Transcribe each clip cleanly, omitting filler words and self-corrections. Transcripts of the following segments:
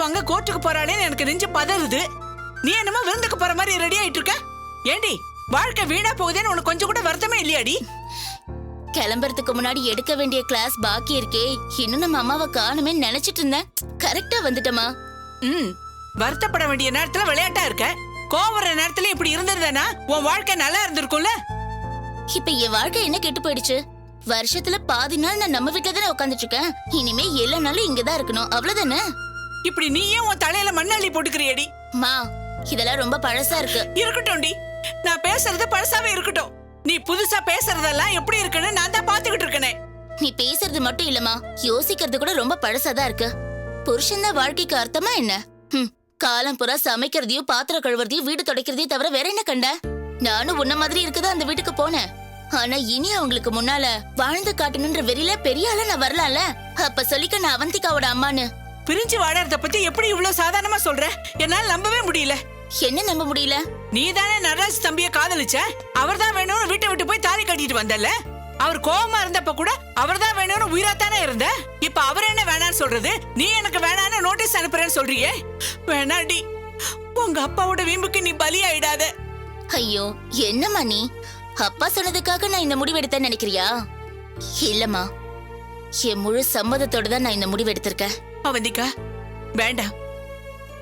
வாங்க கோர்ட்டுக்கு போறாளேன்னு எனக்கு நெஞ்சு பதறுது. நீ என்னமோ விருந்துக்கு போற மாதிரி ரெடி ஆயிட்டு இருக்க. ஏண்டி வாழ்க்கை வீணா போகுதுன்னு உனக்கு கொஞ்சம் கூட வருத்தமே இல்லையாடி? கிளம்புறதுக்கு முன்னாடி எடுக்க வேண்டிய கிளாஸ் பாக்கி இருக்கே, இன்னும் நம்ம அம்மாவை காணுமே நினைச்சிட்டு இருந்தேன். கரெக்டா வந்துட்டமா. வருத்தப்பட வேண்டிய நேரத்துல விளையாட்டா இருக்க. கோவற நேரத்துல இப்படி இருந்திருந்தேனா உன் வாழ்க்கை நல்லா இருந்திருக்கும்ல. இப்ப என் வாழ்க்கை என்ன கெட்டு போயிடுச்சு? வருஷத்துல பாதி நாள் நான் நம்ம வீட்டுல தானே உட்காந்துட்டு இருக்கேன். இனிமே எல்லா நாளும் இங்கதான் இருக்கணும், அவ்வளவுதானே? இப்படி நீயே உன் தலையில மண்ணள்ளி போட்டுக்கிறியடி. மா, இதெல்லாம் ரொம்ப பழசா இருக்கு. இருக்கட்டும்டி, நான் பேசுறது பழசாவே இருக்கட்டும். நீ புதுசா பேசுறதெல்லாம் எப்படி இருக்குன்னு நான் தான் பாத்துக்கிட்டு இருக்கேனே. நீ பேசுறது மட்டும் இல்லமா, யோசிக்கிறது கூட ரொம்ப பழசாதான் இருக்கு. புருஷன் தான் வாழ்க்கைக்கு அர்த்தமா என்ன? காலம் புறா சமைக்கிறதையும் பாத்திரம் கழுவுறதையும் வீடு துடைக்கிறதையும் தவிர வேற என்ன கண்ட? நானும் உன்ன மாதிரி இருக்குதா அந்த வீட்டுக்கு போனேன். ஆனா இனி அவங்களுக்கு முன்னால வாழ்ந்து காட்டணுன்ற வெறியில பெரிய ஆள நான் வரலாம்ல. அப்ப சொல்லிக்க நான் அவந்திகாவோட அம்மான்னு. பிரிஞ்சு வாழறத பத்தி எப்படி இவ்வளவு சாதாரணமா சொல்ற? என்னால நம்பவே முடியல. என்ன நம்ப முடியல? நீ தானே நடராஜ் தம்பிய காதலிச்ச. அவர் தான் வேணும்னு வீட்டை விட்டு போய் தாலி கட்டிட்டு வந்தல. அவர் கோவமா இருந்தப்ப கூட அவர் தான் வேணும்னு உயிராத்தானே இருந்த. இப்ப அவர் என்ன வேணான்னு சொல்றது? நீ எனக்கு வேணான்னு நோட்டீஸ் அனுப்புறேன்னு சொல்றியே. வேணாடி, உங்க அப்பாவோட வீம்புக்கு நீ பலியாயிடாத. ஐயோ, என்னம்மா நீ? அப்பா சொன்னதுக்காக நான் இந்த முடிவு எடுத்தேன்னு நினைக்கிறியா? இல்லம்மா, என் முழு சம்மதத்தோட தான் நான் இந்த முடிவு எடுத்திருக்கேன். அவந்திகா, வேண்டாம்.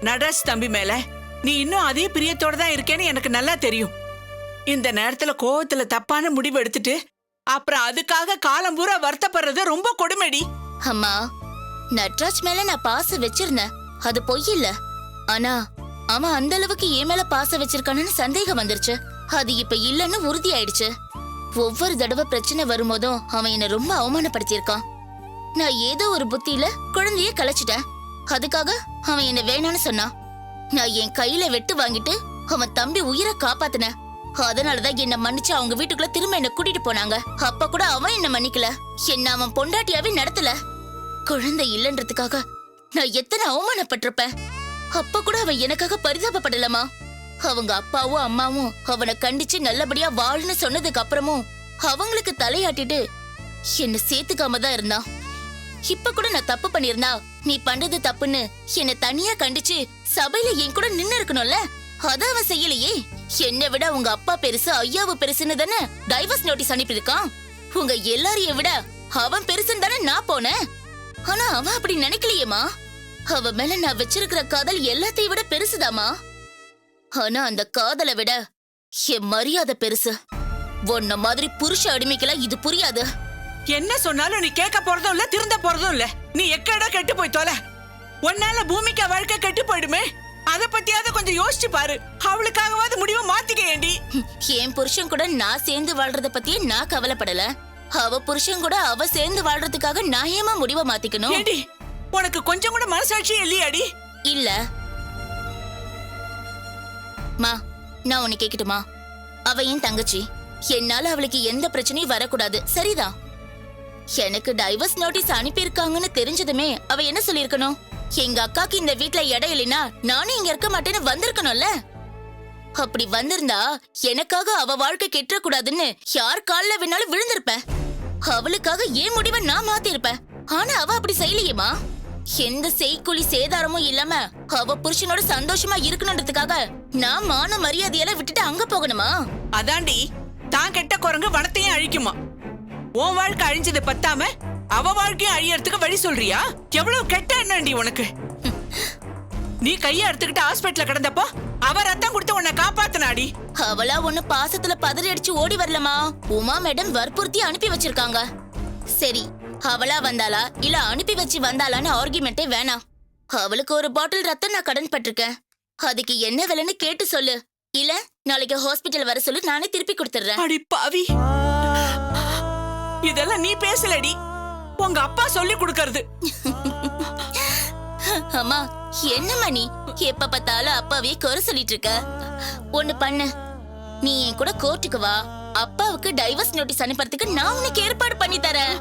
நடராஜ் தம்பி மேல நீ இன்னும் அதே பிரியத்தோட தான் இருக்கேன்னு எனக்கு நல்லா தெரியும். இந்த நேரத்துல கோவத்துல தப்பான முடிவு எடுத்துட்டு அப்புறம் அதுக்காக காலம் பூரா வருத்தப்படுறது ரொம்ப கொடுமைடி. அம்மா, நட்ராஜ் மேல நான் பாசம் வச்சிருந்தேன், அது பொய் இல்ல. ஆனா அவன் அந்த அளவுக்கு என் மேல பாசம் வச்சிருக்கானு சந்தேகம் வந்துருச்சு. அது இப்ப இல்லன்னு உறுதி ஆயிடுச்சு. ஒவ்வொரு தடவை பிரச்சனை வரும்போதும் அவன் என்ன ரொம்ப அவமானப்படுத்தியிருக்கான். நான் ஏதோ ஒரு புத்தியில குழந்தைய கலைச்சிட்டேன். அதுக்காக அவன் என்ன வேணான்னு சொன்னான். நான் என் கையில வெட்டு வாங்கிட்டு அவன் தம்பி உயிரை காப்பாத்தினேன். அதனாலதான் என்ன மன்னிச்சு அவங்க வீட்டுக்குள்ள திரும்ப என்ன கூட்டிட்டு போனாங்க. அப்ப கூட அவன் என்ன மன்னிக்கல, என்ன அவன் பொண்டாட்டியாவே நடத்தல. குழந்தை இல்லன்றதுக்காக நான் எத்தனை அவமானப்பட்டிருப்பேன். அப்ப கூட அவன் எனக்காக பரிதாபப்படலமா. அவங்க அப்பாவும் அம்மாவும் அவனை கண்டிச்சு நல்லபடியா வாழுன்னு சொன்னதுக்கு அப்புறமும் அவங்களுக்கு தலையாட்டிட்டு என்ன சேர்த்துக்காம தான் இருந்தான். இப்ப கூட நான் தப்பு பண்ணிருந்தா நீ பண்றது தப்புன்னு என்ன தனியா கண்டிச்சு சபையில என் கூட நின்னு இருக்கணும்ல. அத அவன் செய்யலையே. என்னை விட உங்க அப்பா பெருசு ஐயாவு பெருசுன்னு தானே டைவர்ஸ் நோட்டீஸ் அனுப்பியிருக்கான். உங்க எல்லாரையும் விட அவன் பெருசுன்னு தானே நான் போனேன். ஆனா அவன் அப்படி நினைக்கலையேமா. அவ மேல நான் வச்சிருக்கிற காதல் எல்லாத்தையும் விட பெருசுதாமா. ஆனா அந்த காதலை விட என் மரியாதை பெருசு. உன்ன மாதிரி புருஷ அடிமைக்கெல்லாம் இது புரியாது. என்ன சொன்னாலும் நீ கேட்க போறதும் இல்ல, திருந்த போறதும் இல்ல. நீ எக்கடா கெட்டு போய் தொலை. உன்னால பூமிக்கு வாழ்க்கை கெட்டு போயிடுமே. அத பத்தியாவது கொஞ்சம் யோசிச்சு பாரு. அவளுக்காகவாது முடிவை மாத்திக்கேண்டி. என் புருஷன் கூட நான் சேர்ந்து வாழ்றத பத்தியே நான் கவலைப்படல. அவ புருஷன் கூட அவ சேர்ந்து வாழ்றதுக்காக நான் ஏமா முடிவை மாத்திக்கணும்? ஏண்டி, உனக்கு கொஞ்சம் கூட மனசாட்சியே இல்லையாடி? இல்ல மா, நான் உன்னை கேக்கட்டுமா? அவ என் தங்கச்சி. என்னால அவளுக்கு எந்த பிரச்சனையும் வரக்கூடாது, சரிதான்? எனக்கு டைவர்ஸ் நோட்டீஸ் அனுப்பியிருக்காங்கன்னு தெரிஞ்சதுமே அவ என்ன சொல்லிருக்கணும்? எங்க அக்காக்கு இந்த வீட்ல இடம் இல்லைன்னா நானும் இங்க இருக்க மாட்டேன்னு வந்திருக்கணும்ல. அப்படி வந்திருந்தா எனக்காக அவ வாழ்க்கை கெட்ட கூடாதுன்னு யார் கால்ல வேணாலும் விழுந்திருப்பேன். அவளுக்காக ஏன் முடிவை நான் மாத்திருப்பேன். ஆனா அவ அப்படி செய்யலையேமா. எந்த செய்கூலி சேதாரமும் இல்லாம அவ புருஷனோட சந்தோஷமா இருக்கணும்ன்றதுக்காக நான் மான மரியாதையெல்லாம் விட்டுட்டு அங்க போகணுமா? அதாண்டி, தான் கெட்ட குரங்கு வனத்தையும் அழிக்குமா. உன் வாழ்க்கை அழிஞ்சது பத்தாம அவ வாழ்க்கையும் அழியறதுக்கு வழி சொல்றியா? எவ்வளவு கெட்ட எண்ணண்டி உனக்கு. நீ கைய எடுத்துக்கிட்டு ஹாஸ்பிட்டல்ல கிடந்தப்போ அவ ரத்தம் கொடுத்து உன்னை காப்பாத்தினாடி. அவளா ஒண்ணு பாசத்துல பதறி அடிச்சு ஓடி வரலமா. உமா மேடம் வற்புறுத்தி அனுப்பி வச்சிருக்காங்க. சரி, அவளா வந்தாளா இல்ல அனுப்பி வச்சு வந்தாளான்னு ஆர்குமெண்டே வேணாம். அவளுக்கு ஒரு பாட்டில் ரத்தம் நான் கடன் பட்டிருக்கேன். அதுக்கு என்ன விலைன்னு கேட்டு சொல்லு. இல்ல நாளைக்கு ஹாஸ்பிட்டல் வர சொல்லு, நானே திருப்பி கொடுத்துறேன். அடி பாவி, இதெல்லாம் நீ பேசலடி, உங்க அப்பா சொல்லி கொடுக்கறது. அம்மா, என்னம்மா நீ எப்ப பார்த்தாலும் அப்பாவே குறை சொல்லிட்டு இருக்க? ஒண்ணு பண்ணு, நீ என் கூட கோர்ட்டுக்கு வா. அப்பாவுக்கு டைவர்ஸ் நோட்டீஸ் அனுப்புறதுக்கு நான் உனக்கு ஏற்பாடு பண்ணி தரேன்.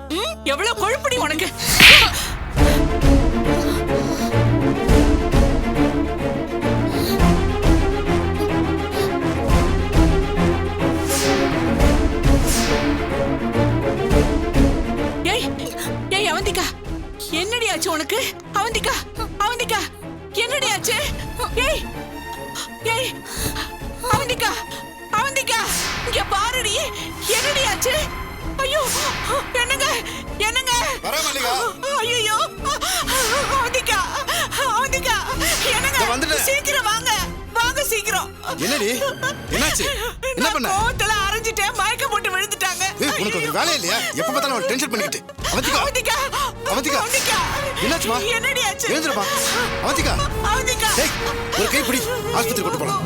எவ்வளவு கொழுப்படி உனக்கு. ஏய் ஏய் அவந்திகா, என்னடி ஆச்சு உனக்கு? அவந்திகா, அவந்திகா, ஏய் ஏய் அவந்திகா அவந்திகா இங்க பாருடி என்னடி ஆச்சு ஐயோ என்னங்க என்னங்க வர மல்லிகா ஐயோ அவந்திகா அவந்திகா என்னங்க வந்துட்டேன். சீக்கிரம் வாங்க வாங்க சீக்கிரம் என்னடி என்னாச்சு என்ன பண்ண கோவத்துல அரைஞ்சிட்டேன் மயக்கம் போட்டு விழுந்துட்டாங்க ஏய் உனக்கு ஒரு வேலை இல்லையா எப்ப பார்த்தாலும் அவளை டென்ஷன் பண்ணிக்கிட்டு அவந்திகா அவந்திகா அவந்திகா அவந்திகா என்னாச்சுமா என்னடி ஆச்சு எழுந்துருமா அவந்திகா அவந்திகா ஏய் ஒரு கை பிடி ஆஸ்பத்திரி கொண்டு போலாம்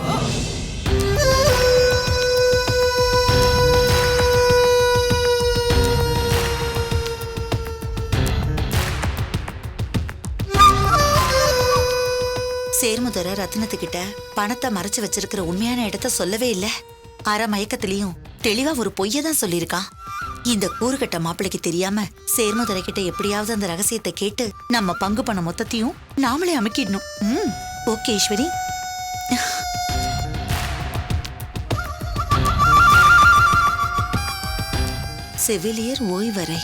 சேர்முதர ரத்னத்துக்கிட்ட பணத்தை மறைச்சு வச்சிருக்கிற உண்மையான இடத்த சொல்லவே இல்ல. அரை மயக்கத்திலயும் தெளிவா ஒரு பொய்ய தான் சொல்லியிருக்கான். இந்த கூறுகட்ட மாப்பிளைக்கு தெரியாம சேர்முதர கிட்ட எப்படியாவது அந்த ரகசியத்தை கேட்டு நம்ம பங்கு பண்ண மொத்தத்தையும் நாமளே அமுக்கிடணும். ஓகே ஈஸ்வரி. செவிலியர் ஓய்வறை.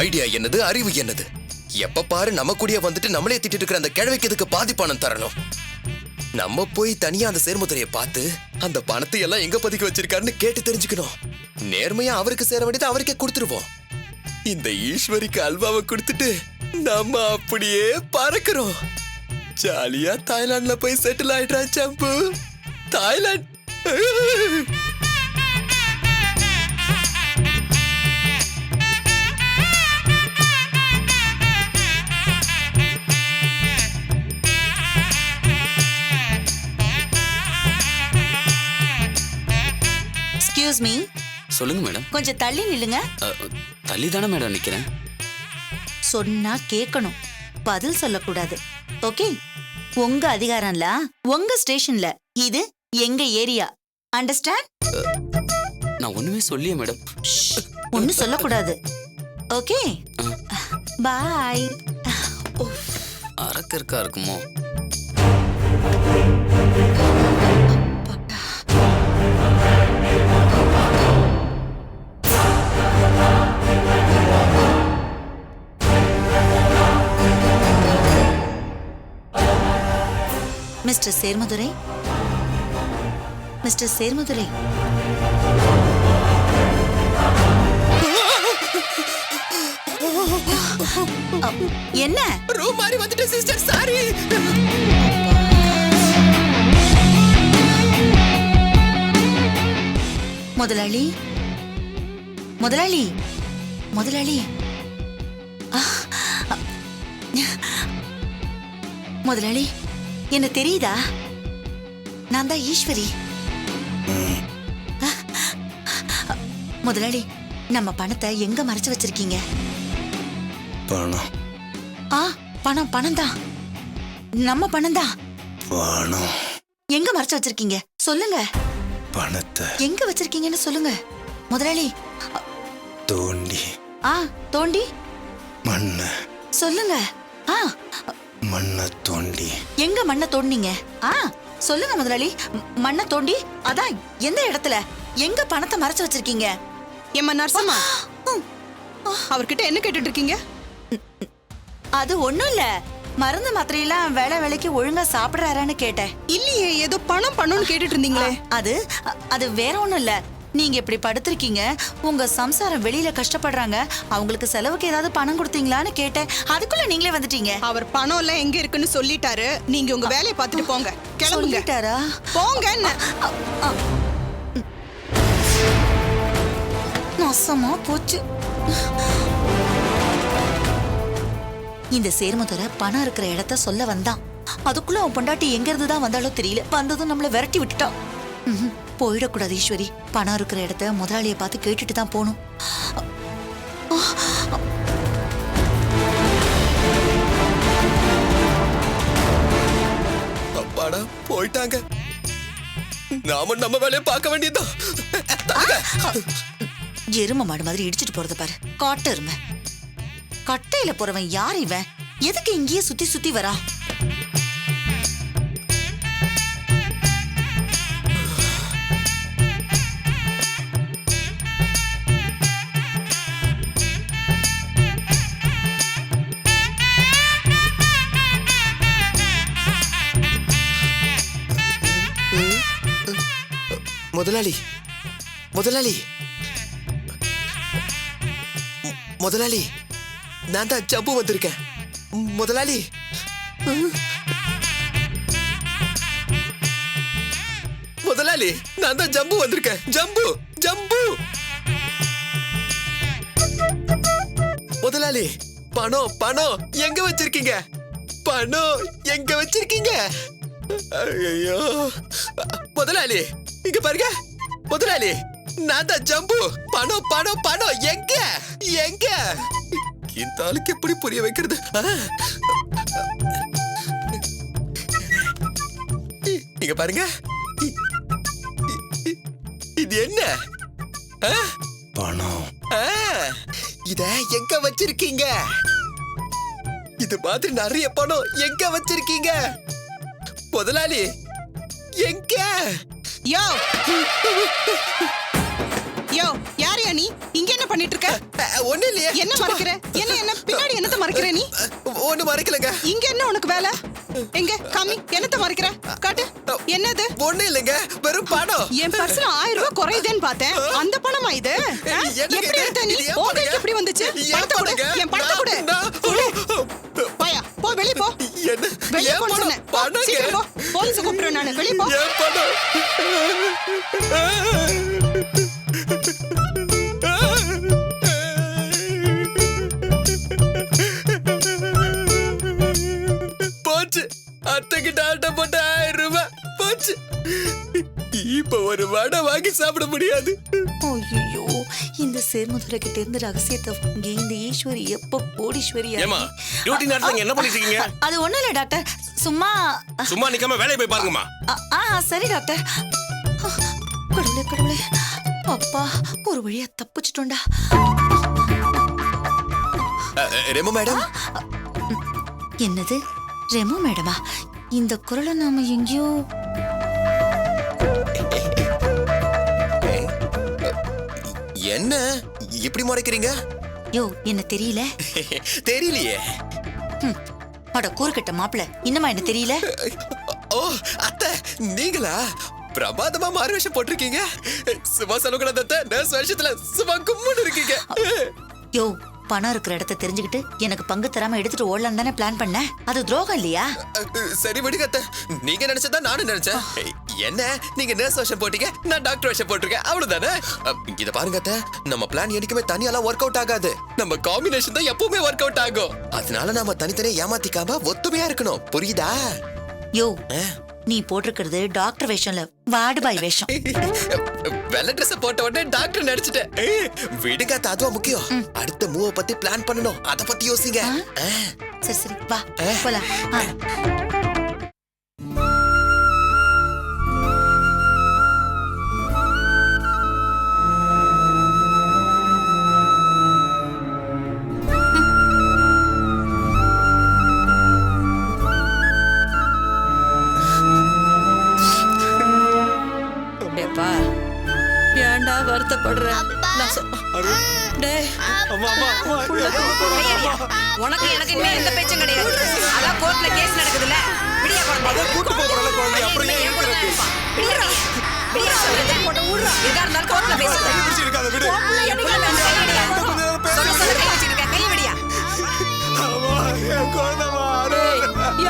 ஐடியா என்னது, அறிவு என்னது? எப்ப பாரு நம்ம கூடயே வந்துட்டு நம்மளே திட்டிட்டு இருக்கிற அந்த கிழவிக்கு எதுக்கு பாதி பணம் தரணும்? நம்ம போய் தனியா அந்த சேர்முத்திரையை பார்த்து அந்த பணத்தை எல்லாம் எங்க பதுக்கி வச்சிருக்காருன்னு கேட்டு தெரிஞ்சுக்கணும். நேர்மையா அவருக்கு சேர வேண்டியது அவருக்கே கொடுத்துருவோம். இந்த ஈஸ்வரிக்கு அல்வாவை கொடுத்துட்டு நம்ம அப்படியே பறக்கிறோம். ஜாலியா தாய்லாந்துல போய் செட்டில் ஆயிட்டா சம்பு. Thailand excuse me. சொல்லுங்க மேடம். கொஞ்சம் தள்ளி நில்லுங்க. தள்ளி தானே மேடம் நிக்கிறேன். சொன்னா கேட்கணும், பதில் சொல்லக்கூடாது. ஓகே? உங்க அதிகாரம்ல உங்க ஸ்டேஷன்ல, இது எங்க ஏரியா. அண்டர்ஸ்டாண்ட்? நான் ஒண்ணுமே சொல்லியே மேடம். ஒன்னும் சொல்லக்கூடாது. ஓகே, பாய். அரக்க இருக்கா இருக்குமோ? மிஸ்டர் சேர்மதுரை, மிஸ்டர் சேர்மதுரை, என்ன ரூம் மாறி வந்துட்டு சிஸ்டர், சாரி. முதலாளி, முதலாளி, முதலாளி, முதலாளி, என்ன தெரியுதா? நான் தான் ஈஸ்வரி. முதலாளி, நம்ம பணத்தை எங்க மறைச்சு வச்சிருக்கீங்க? பணம் பணம் பணம் தான், நம்ம பணம் தான். பணம் எங்க மறைச்சு வச்சிருக்கீங்க சொல்லுங்க. பணத்தை எங்க வச்சிருக்கீங்கன்னு சொல்லுங்க முதலாளி. தோண்டி தோண்டி மண்ணை சொல்லுங்க. மண்ணை தோண்டி எங்க மண்ணை தோண்டினீங்க? சொல்லுங்க முதலாளி. மண்ணை தோண்டி அதான் எந்த இடத்துல, எங்க பணத்தை மறைச்சு வச்சிருக்கீங்க? ஏம்மா நரசம்மா, அவர்கிட்ட என்ன கேட்டுட்டு இருக்கீங்க? அது ஒண்ணும் இல்ல, மருந்து மாத்திரையெல்லாம் வேலை வேலைக்கு ஒழுங்கா சாப்பிடுறாரான்னு கேட்டேன். இல்லையே, ஏதோ பணம் பணம்னு கேட்டுட்டு இருந்தீங்களே. அது வேற ஒண்ணும் இல்ல. நீங்க இப்படி படுத்திருக்கீங்க, உங்க சம்சாரம் வெளியில கஷ்டப்படுறாங்க, அவங்களுக்கு செலவுக்கு ஏதாவது பணம் கொடுத்தீங்களான்னு கேட்டேன். அதுக்குள்ள நீங்களே வந்துட்டீங்க. அவர் பணம் எல்லாம் எங்க இருக்குன்னு சொல்லிட்டாரு. நீங்க உங்க வேலையை பார்த்துட்டு போங்க. கிளம்புங்க. சொல்லிட்டாரா? போங்க. நாசமா போச்சு. இந்த சேர்முதரை பணம் இருக்கிற இடத்த சொல்ல வந்தான். அதுக்குள்ள அவன் பொண்டாட்டி எங்க இருந்து தான் வந்தாலோ தெரியல. வந்ததும் நம்மள விரட்டி விட்டுட்டான். போயிடக்கூடாது ஈஸ்வரி. பணம் இருக்கிற இடத்த முதலாளியை பார்த்து கேட்டுட்டு தான் போகணும். அப்பாடா போயிட்டாங்க. நாம நம்ம வேலையை பார்க்க வேண்டியதுதான். எரும மாடு மாதிரி இடிச்சிட்டு போறத பாரு. காட்டு எருமை. கட்டையில போறவன் யார் இவன்? எதுக்கு இங்கேயே சுத்தி சுத்தி வரா? முதலாளி முதலாளி முதலாளி, நான் தான் ஜம்பு வந்திருக்கேன். முதலாளி முதலாளி, நான் தான் ஜம்பு வந்திருக்கேன். ஜம்பு ஜம்பு முதலாளி, பணம் பணம் எங்க வச்சிருக்கீங்க? பணம் எங்க வச்சிருக்கீங்க? ஐயோ முதலாளி, இங்க பாருங்க முதலாளி, நான் தான் ஜம்பு. பணம் பணம் பணம் எங்க எங்க? இந்த ஆளுக்கு எப்படி புரிய வைக்கிறது? இங்க பாருங்க, இது என்ன பணம்? இத எங்க வச்சிருக்கீங்க? இது மாதிரி நிறைய பணம் எங்க வச்சிருக்கீங்க முதலாளி? எங்க? யோ யோ, யாரையா நீ? இங்க என்ன பண்ணிட்டு இருக்க? ஒண்ணு இல்லையே. என்ன மறைக்கிற? என்ன பின்னாடி என்னத்த மறைக்கிற நீ? ஒண்ணு மறைக்கலங்க. இங்க என்ன உனக்கு வேலை? எங்க காமி, என்னத்த மறைக்கிற? காட்டு. என்னது? ஒண்ணு இல்லைங்க, வெறும் பணம். என் பர்ஸ்ல 1000 ரூபாய் குறையுதேன்னு பார்த்தேன். அந்த பணமா இது? எப்படி எடுத்த நீ? உங்களுக்கு எப்படி வந்துச்சு? பணத்தை கொடு. என் பணத்தை கொடு. போயா, போ, வெளிய போ. என்ன? வெளிய போன்னு சொன்னேன். சீக்கிரம் போ. போலீஸ் கூப்பிடுறேன் நானு. வெளிய போ. என் பணம். போச்சு. அத்தைக்கிட்ட ஆட்ட போட்ட 1000 ரூபாய் போச்சு. இப்ப ஒரு வடை வாங்கி சாப்பிட முடியாது. ஐயோ, இந்த சேர்முதரை கிட்ட இருந்து ரகசியத்தை வாங்கி இந்த ஈஸ்வரி எப்ப கோடீஸ்வரியா? ஏமா டியூட்டி நேரத்துல என்ன பண்ணிட்டு இருக்கீங்க? அது ஒண்ணும் இல்ல டாக்டர், சும்மா. சும்மா நிக்காம வேலையை போய் பாருங்கம்மா. சரி டாக்டர். கடவுளே கடவுளே, அப்பா ஒரு வழியா தப்பிச்சிட்டோம்டா. ரெமோ மேடம். என்னது ரெமோ மேடமா? இந்த குரலை நாம எங்கேயோ. என்ன இப்படி முறைக்கிறீங்க? யோ, என்ன தெரியல? தெரியலையே. அட கூறுகட்ட மாப்பிள, இன்னமா என்ன தெரியல? ஓ அத்தை, நீங்களா? பிரமாதமா மாறு வேஷம் போட்டிருக்கீங்க. சும்மா சொல்லக்கூடாது அத்தை, நர்ஸ் வேஷத்துல சும்மா கும்முன்னு இருக்கீங்க. யோ, பணம் இருக்கிற இடத்த தெரிஞ்சுக்கிட்டு எனக்கு பங்கு தராம எடுத்துட்டு ஓடலாம் தானே பிளான் பண்ண. அது துரோகம் இல்லையா? சரி விடுங்க அத்தை, நீங்க நினைச்சதா நானும் நினைச்சேன். என்ன, நீங்க நர்ஸ் வேஷம் போட்டீங்க, நான் டாக்டர் வேஷம் போட்டிருக்கேன், அவ்வளவுதானே? இத பாருங்க அத்தை, நம்ம பிளான் என்னைக்குமே தனியாலாம் ஒர்க் அவுட் ஆகாது. நம்ம காம்பினேஷன் தான் எப்பவுமே ஒர்க் அவுட் ஆகும். அதனால நாம தனித்தனியா ஏமாத்திக்காம ஒத்துமையா இருக்கணும், புரியுதா? யோ, நீ போட்டிருக்கிறது டாக்டர் வேஷம்ல, வார்டு பாய் வேஷம். வெள்ள ட்ரெஸ் போட்ட உடனே டாக்டர் நடிச்சிட்டேன். விடுங்க அத்தை, அதுவா முக்கியம். அடுத்த மூவ பத்தி பிளான் பண்ணணும், அத பத்தி யோசிங்க. சரி சரி, வா போலாம். ஏன்டா வருத்தப்படுற? உனக்கு எனக்கு இனிமே எந்த பேச்சும் கிடையாது. அதான் கோர்ட்ல கேஸ் நடக்குதுல. விடியா குழந்தை. கூட்டு போறல குழந்தை அப்புறம் ஏன் இருக்கிறது? விடியா. விடியா சொல்றத போட்டு ஊடுறா. எதா இருந்தாலும் கோர்ட்ல பேசுங்க. கை பிடிச்சி இருக்காத விடு. சொல்ல கை வச்சிருக்க. கை விடியா. அம்மா, என் குழந்தைமா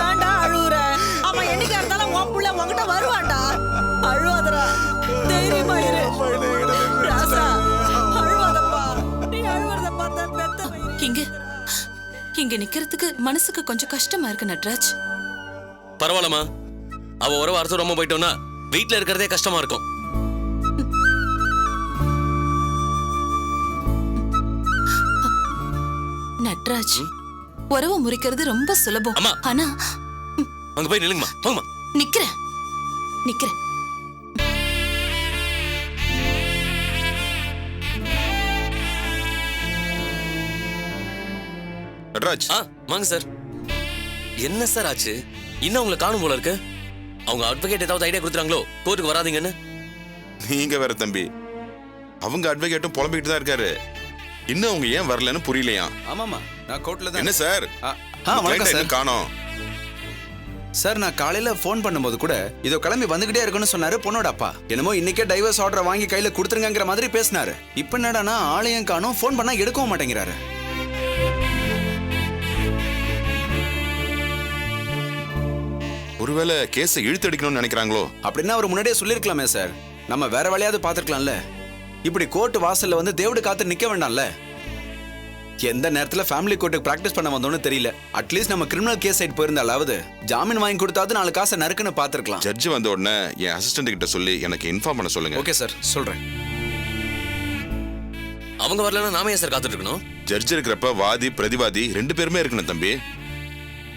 ஏன்டா அழுவுற? அவன் என்னைக்கா இருந்தாலும் உன் புள்ள உன்கிட்ட வருவான்டா. அழுவாதடா, தைரியமா இரு. ராசா, அழுவாதப்பா. இங்க நிக்கிறதுக்கு மனசுக்கு கொஞ்சம் கஷ்டமா இருக்கு நட்ராஜ். பரவாயில்லம்மா, அவ ஒரு வாரத்து ரொம்ப போயிட்டோம்னா வீட்டுல இருக்கிறதே கஷ்டமா இருக்கும். நட்ராஜ், உறவு முறிக்கிறது ரொம்ப சுலபம். அம்மா. ஆனா அங்க போய் நில்லுங்கம்மா, போங்கம்மா. நிக்கிறேன். நட்ராஜ், வாங்க சார். என்ன சார் ஆச்சு? இன்னும் உங்களை காணும் போல இருக்கு. அவங்க அட்வொகேட் ஏதாவது ஐடியா கொடுத்துறாங்களோ கோர்ட்டுக்கு வராதீங்கன்னு? நீங்க வேற தம்பி, அவங்க அட்வொகேட்டும் புலம்பிக்கிட்டு தான் இருக்காரு. இன்னும் அவங்க ஏன் வரலன்னு புரியலையா? ஆமாமா, நான் கோர்ட்ல தான். என்ன சார்? வணக்கம் சார். காணோம் சார், நான் காலையில ஃபோன் பண்ணும்போது கூட இதோ கிளம்பி வந்துகிட்டே இருக்குன்னு சொன்னாரு பொண்ணோட அப்பா. என்னமோ இன்னைக்கே டைவர்ஸ் ஆர்டர் வாங்கி கையில கொடுத்துருங்கிற மாதிரி பேசினாரு. இப்ப என்னடானா ஆளையும் காணோம், ஃபோன் பண்ணா எடுக்கவும் மாட்டேங்கிறாரு. ஒருவேளை கேஸை இழுத்து அடிக்கணும்னு நினைக்கிறாங்களோ? அப்படின்னா அவர் முன்னாடியே சொல்லிருக்கலாமே சார். நம்ம வேற வழியாவது பாத்துருக்கலாம்ல. இப்படி கோர்ட் வாசல்ல வந்து தேவடு காத்து நிக்க வேண்டாம்ல. எந்த நேரத்துல ஃபேமிலி கோர்ட்டுக்கு பிராக்டிஸ் பண்ண வந்தோம்னு தெரியல. அட்லீஸ்ட் நம்ம கிரிமினல் கேஸ் சைட் போயிருந்தாலாவது ஜாமீன் வாங்கி கொடுத்தாவது 4 காசை நறுக்குன்னு பாத்துருக்கலாம். ஜட்ஜ் வந்த உடனே என் அசிஸ்டன்ட் கிட்ட சொல்லி எனக்கு இன்ஃபார்ம் பண்ண சொல்லுங்க. ஓகே சார், சொல்றேன். அவங்க வரலன்னா நாம ஏன் சார் காத்துட்டு இருக்கணும்? ஜட்ஜ் இருக்கிறப்ப வாதி பிரதிவாதி 2 பேருமே இருக்கணும் தம்பி.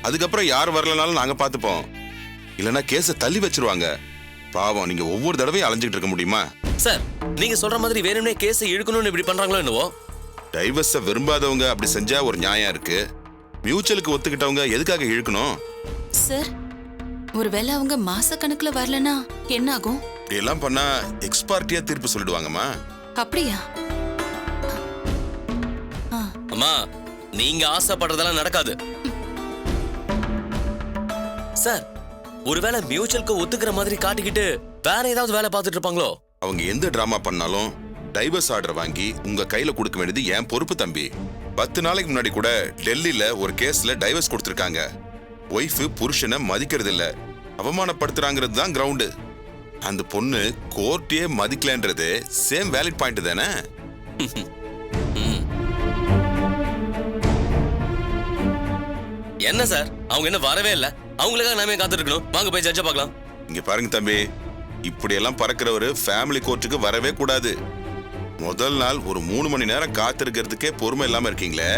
அதுக்கப்புறம் யார் வரலனாலும் நாங்க பாத்துப்போம். இல்லைன்னா கேஸை தள்ளி வச்சிருவாங்க. பாவம், நீங்க ஒவ்வொரு தடவையும் அலைஞ்சிட்டு இருக்க முடியுமா? சார், நீங்க சொல்ற மாதிரி வேணும்னே கேஸை இழுக்கணும்னு இப்படி பண்றாங்களோ என்னவோ? டைவர்ஸை விரும்பாதவங்க அப்படி செஞ்சா ஒரு நியாயம் இருக்கு. மியூச்சுவலுக்கு ஒத்துக்கிட்டவங்க எதுக்காக இழுக்கணும்? சார், ஒருவேளை அவங்க மாச கணக்குல வரலனா என்ன ஆகும்? இப்படி எல்லாம் பண்ணா எக்ஸ்பார்ட்டியா தீர்ப்பு சொல்லிடுவாங்கம்மா. அப்படியா? அம்மா, நீங்க ஆசைப்படுறதெல்லாம் நடக்காது. சார், ஒருவேளை மியூச்சுவலுக்கு ஒத்துக்கிற மாதிரி காட்டிக்கிட்டு வேற ஏதாவது வேலை பார்த்துட்டு இருப்பாங்களோ? அவங்க எந்த டிராமா பண்ணாலும் டைவர்ஸ் ஆர்டர் வாங்கி உங்க கையில கொடுக்க வேண்டியது என் பொறுப்பு தம்பி. 10 நாளைக்கு முன்னாடி கூட டெல்லியில ஒரு கேஸ்ல டைவர்ஸ் கொடுத்திருக்காங்க. ஒய்ஃப் புருஷனை மதிக்கிறது இல்ல, அவமானப்படுத்துறாங்கிறது தான் கிரவுண்டு. அந்த பொண்ணு கோர்ட்டே மதிக்கலன்றது சேம் வேலிட் பாயிண்ட் தானே? என்ன சார், அவங்க என்ன வரவே இல்ல. அவங்களுக்காக நாமே காத்துட்டு இருக்கணும். வாங்க போய் ஜட்ஜை பார்க்கலாம். இங்க பாருங்க தம்பி, இப்படி எல்லாம் பறக்கிறவரு ஃபேமிலி கோர்ட்டுக்கு வரவே கூடாது. முதல் நாள் ஒரு 3 மணி நேரம் காத்திருக்கிறதுக்கே பொறுமை இல்லாம இருக்கீங்களே,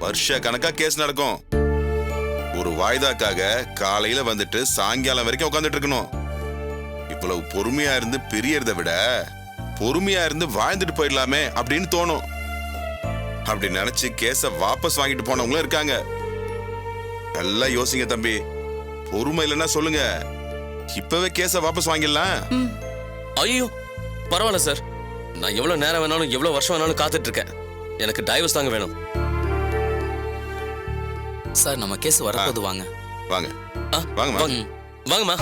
வருஷ கணக்கா கேஸ் நடக்கும். ஒரு வாய்தாக்காக காலையில வந்துட்டு சாயங்காலம் வரைக்கும் உட்காந்துட்டு இருக்கணும். இவ்வளவு பொறுமையா இருந்து பிரியறத விட பொறுமையா இருந்து வாழ்ந்துட்டு போயிடலாமே அப்படின்னு தோணும். அப்படி நினைச்சு கேஸ வாபஸ் வாங்கிட்டு போனவங்களும் இருக்காங்க. நல்லா யோசிங்க தம்பி. பொறுமை இல்லைன்னா சொல்லுங்க, இப்பவே கேஸ வாபஸ் வாங்கிடலாம். ஐயோ, பரவாயில்ல சார். நான் எவ்வளவு நேரம் வேணாலும் எவ்வளவு வருஷம் வேணாலும் காத்துட்டு இருக்கேன். எனக்கு டைவர்ஸ் தாங்க வேணும். சார், நம்ம கேஸ் வரப்போது. வாங்க வாங்க வாங்கம்மா. வாங்கம்மா.